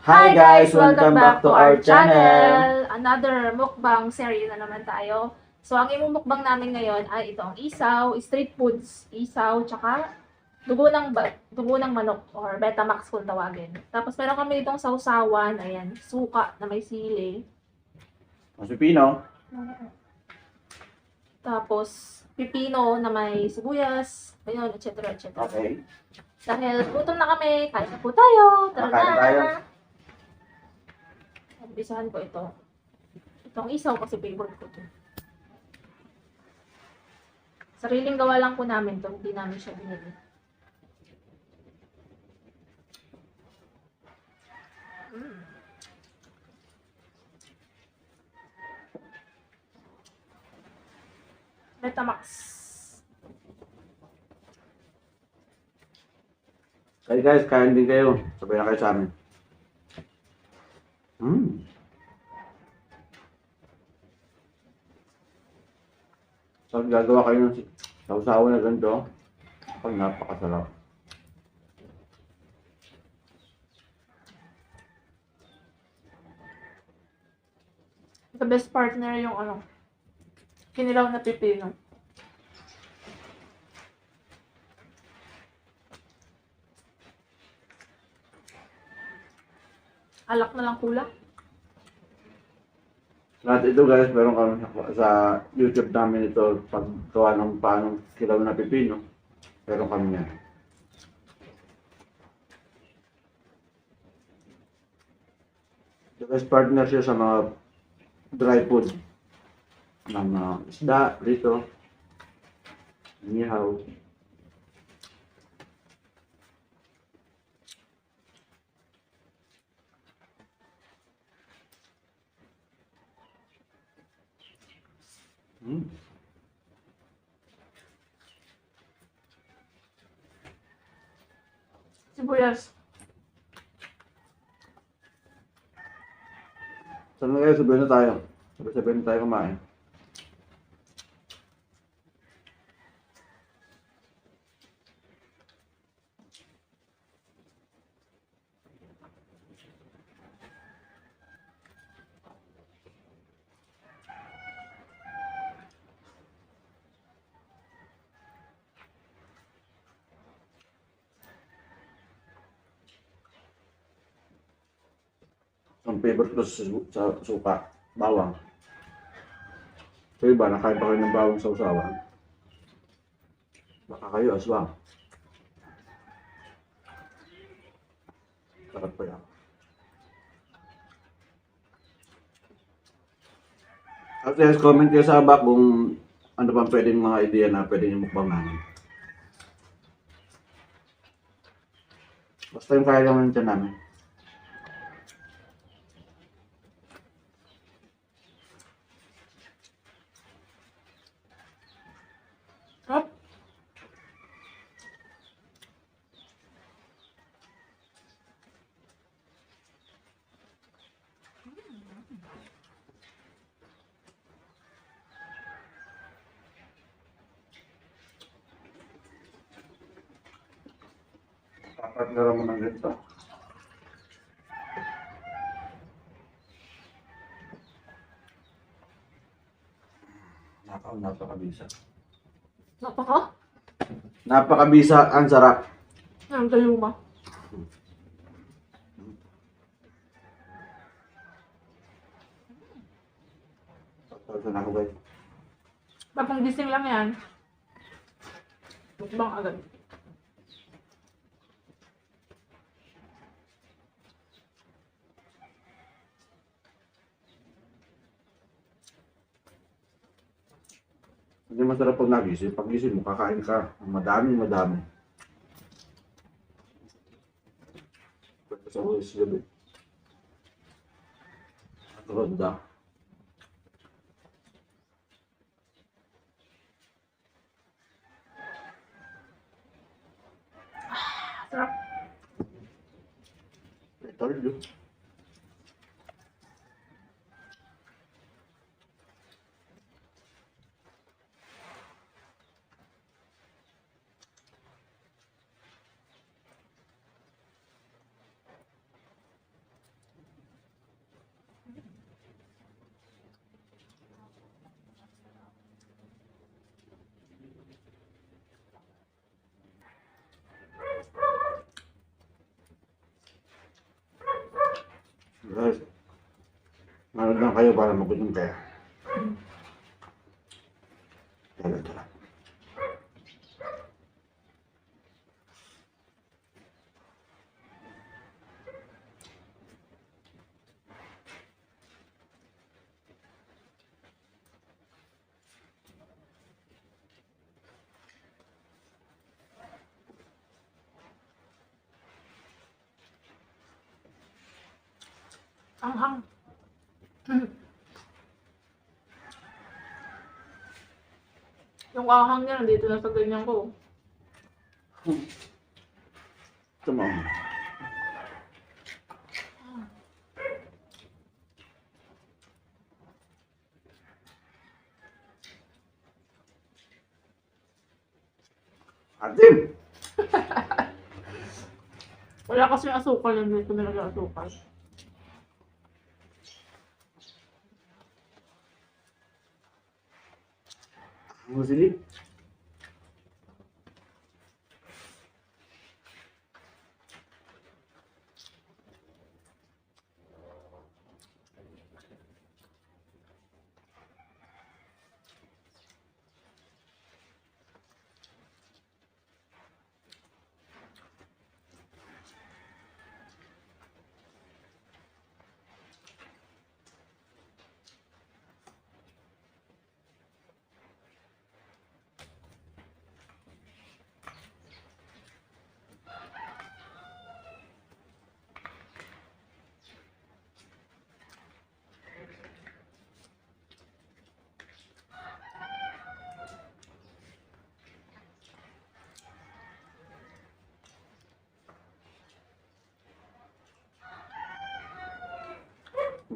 Hi guys! Welcome back to our channel! Another mukbang series na naman tayo. So, ang imong mukbang namin ngayon ay ito ang isaw, street foods, isaw, tsaka dugo ng manok or Betamax kung tawagin. Tapos meron kami itong sausawan, ayan, suka na may sili. Mas pipino. Tapos pipino na may sibuyas, ayun, etc. etc. Okay. Dahil gutom na kami, kain na po tayo. Tara Kain na tayo. na! Umpisahan ko ito. Itong isaw kasi favorite ko ito. Sariling gawa lang po namin ito. Hindi namin siya binili. Betamax. Kaya guys, kain din kayo. Sabay na kayo sa amin. So, gagawa kayo ng sausawan na ganito. Pag napakasarap. The best partner yung kinilaw na pipino. Alak na lang kulang. Lahat ito guys, meron kami sa YouTube namin ito paggawa ng paanong kilaw na pipino. Meron kami yan. The best partner siya sa mga dry food. Ng isda, rito. Nihaw. Sibuyas. Saan na kayo? Sabihin na tayo. Sabihin na tayo kumain. Ang favorite ko sa suka, bawang. So iba, nakain pa kayo ng bawang sa usawan. Baka kayo aswang. Sarap pa yan. At yes, comment kayo sa baba kung ano pang pwedeng mga idea na pwedeng yung mukbang namin. Basta yung kaya naman dyan namin. Sarap. Dapat na mo ng ganito. Napakabisa. Napakabisa, ang sarap. Ang gayuma. Tapos na ako guys. Tapong gising lang yan. Mukbang agad. Hindi masarap pag nagising. Pag gising mo, kakain ka. Madami. Pwede sa hulis gabi. At ronda. Sarap. I told you. Guys, manood lang kayo para magutom kayo. Talaga. Ang hang. Yung ahang niya, nandito na sa ganyan ko. Tama. Atim! Wala kasi asukal, nandito nilagay asukal. Ang silip.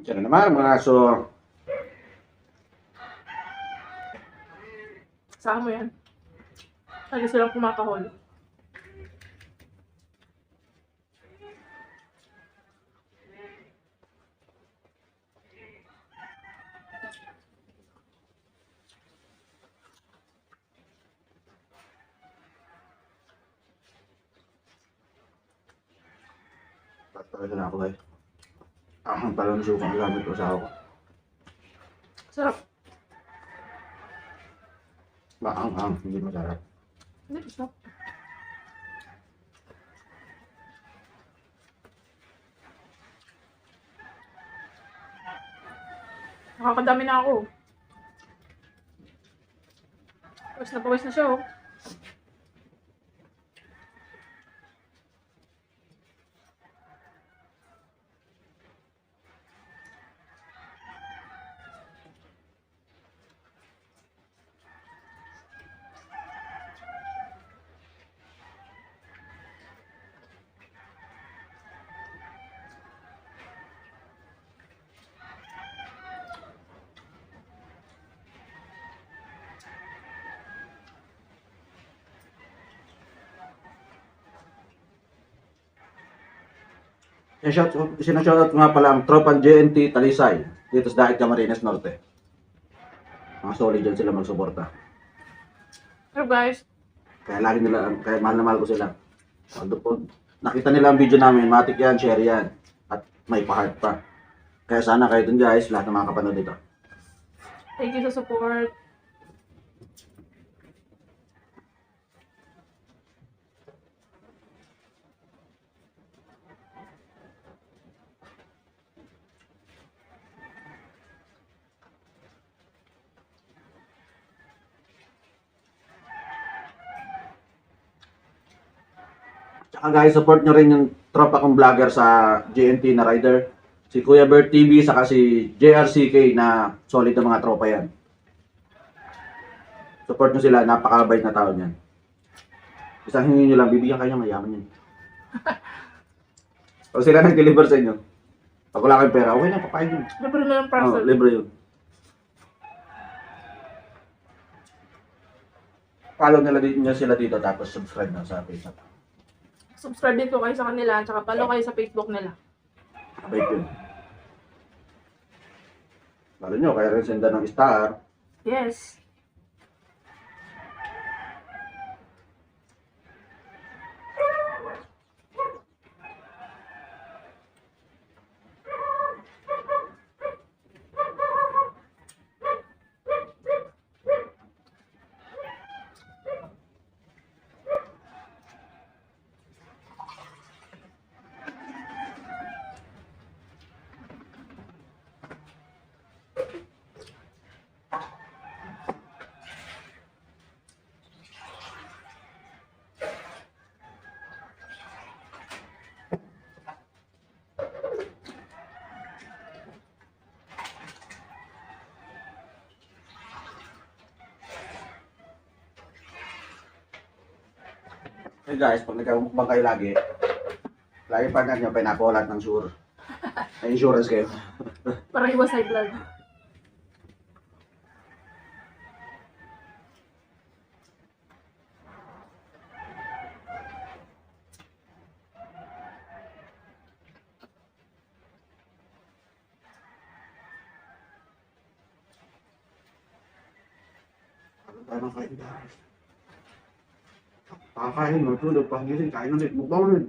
Diyan na naman mga aso. Saan mo yan? Lagi silang kumakahol. Talaga na ako guys. Ang parang suka ang gamit ko sa ako. Sarap. Maanghang, hindi masarap. Hindi, sarap. Nakakadami na ako. Pawis na siya, oh. Sinashoutout nga pala ang tropang JNT Talisay dito sa Daig Camarines Norte. Mga solid dyan sila magsuporta. Pero guys, Kaya mahal na mahal ko sila. Although po, nakita nila ang video namin, matik yan, share yan. At may pa-heart pa. Kaya sana kayo dun guys, lahat ng mga kapanood dito. thank you sa support. Tsaka guys, support nyo rin yung tropa kong vlogger sa JNT na rider. Si Kuya Bert TV, saka si JRCK na solid na mga tropa yan. Support nyo sila, napakabait na tao niyan. Isang hingin nyo lang, bibigyan kayo ng mayaman yan. O sila nag-deliver sa inyo. Pag wala kayong pera, okay na, papayin yun. Libre na ng Oh, parcel. libre yun. Follow nila sila dito, tapos subscribe na sa page. Subscribe din po kayo sa kanila, tsaka follow kayo sa Facebook nila. Abay yun. Lalo nyo, kaya rin senda ng star. Yes. Eh guys, pag nagkamukbang kayo lagi partner nyo, pineapple at ng sure. May insurance kayo. Para iwas high blood. Ano tayo ng kain guys? Kakain, matulog, pagising, kain ulit, mukbang ulit.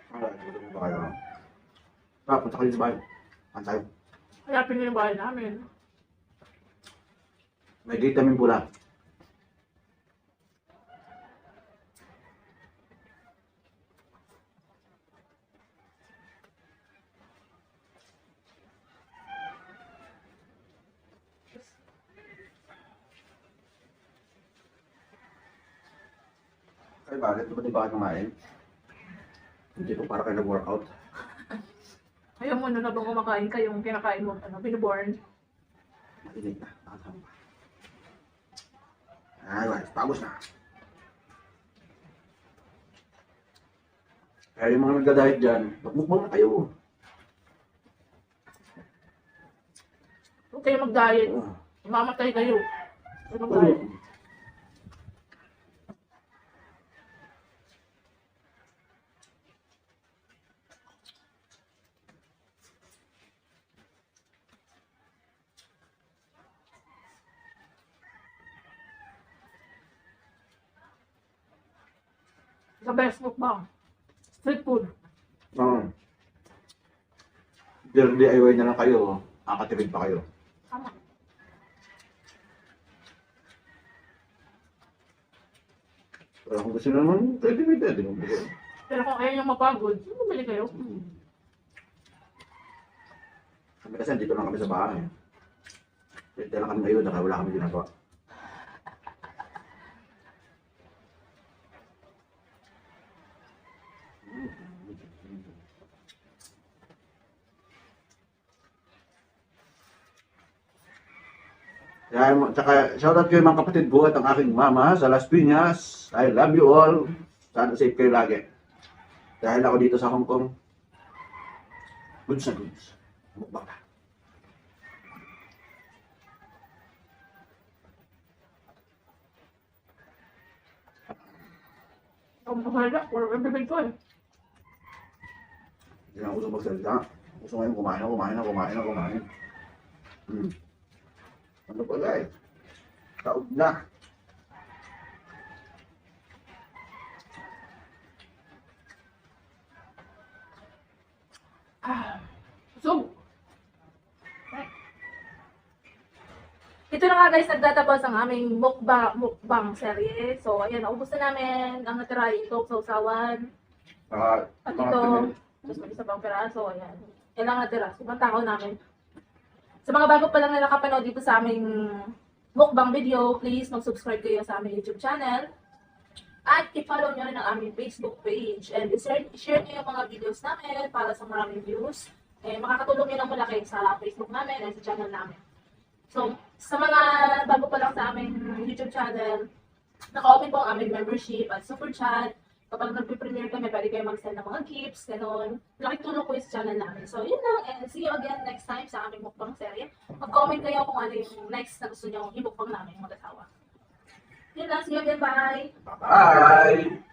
Alright, gutom ba kayo? Tara, punta kayo sa bahay. Kain tayo. Kaya pinili yung bahay namin. May vitamin pula. Kayo bakit? Ba't di ba kayo kumain? Hindi ko para kayo nag-workout. Ayaw mo na habang kumakain ka yung kinakain mo, binuborn. Mainit na. Nakasama pa. Ay, guys, pagos na. Kaya yung mga nagda-diet dyan, magmukbang na kayo. Huwag kayo mag-diet. Ah. Mamatay kayo. Huwag mag-diet. The best mukbang. Street food. DIY na lang kayo, kakatipid pa kayo. Tama. Pero kung gusto naman, pwede. Pero kung ayaw nyo mapagod, bumili kayo. Kami kasi dito lang kami sa bahay. Pwede lang kami ngayon, wala kami ginagawa. Kaya, tsaka, shoutout kayo mga kapatid ko at ang aking mama sa Las Piñas. I love you all. Sana safe kayo lagi. Dahil ako dito sa Hong Kong, goods na goods. Mukbang na. Ang mahala, or bibig ko eh. Hindi na ako gusto magsalita. Gusto ngayon kumain. Ano pa guys? Taog na. So, ito na nga guys, nagtatapos ang aming mukbang serye. So, ayan, naubos na namin ang natira yung sausawan. At ito, tapos may isa pang peraso, ayan. Yan lang natira, ibang tao namin. Sa mga bago pa lang na nakapanood dito sa aming mukbang video, please mag-subscribe kayo sa aming YouTube channel. At i-follow nyo rin ang aming Facebook page. And share nyo yung mga videos namin para sa maraming views. Eh, makakatulong yun ang malaki sa Facebook namin at sa channel namin. So, sa mga bago pa lang sa aming YouTube channel, naka-open po ang aming membership at super chat. Kapag nag-premiere kami, pwede kayo mag-send ng mga gifts, gano'n. Laking tulong po yung sa channel namin. So, yun lang. And see you again next time sa aming mukbang serye. Mag-comment kayo kung ano yung next na gusto nyo i-mukbang namin mag-asawa. Yun lang. See you again. Bye! Bye!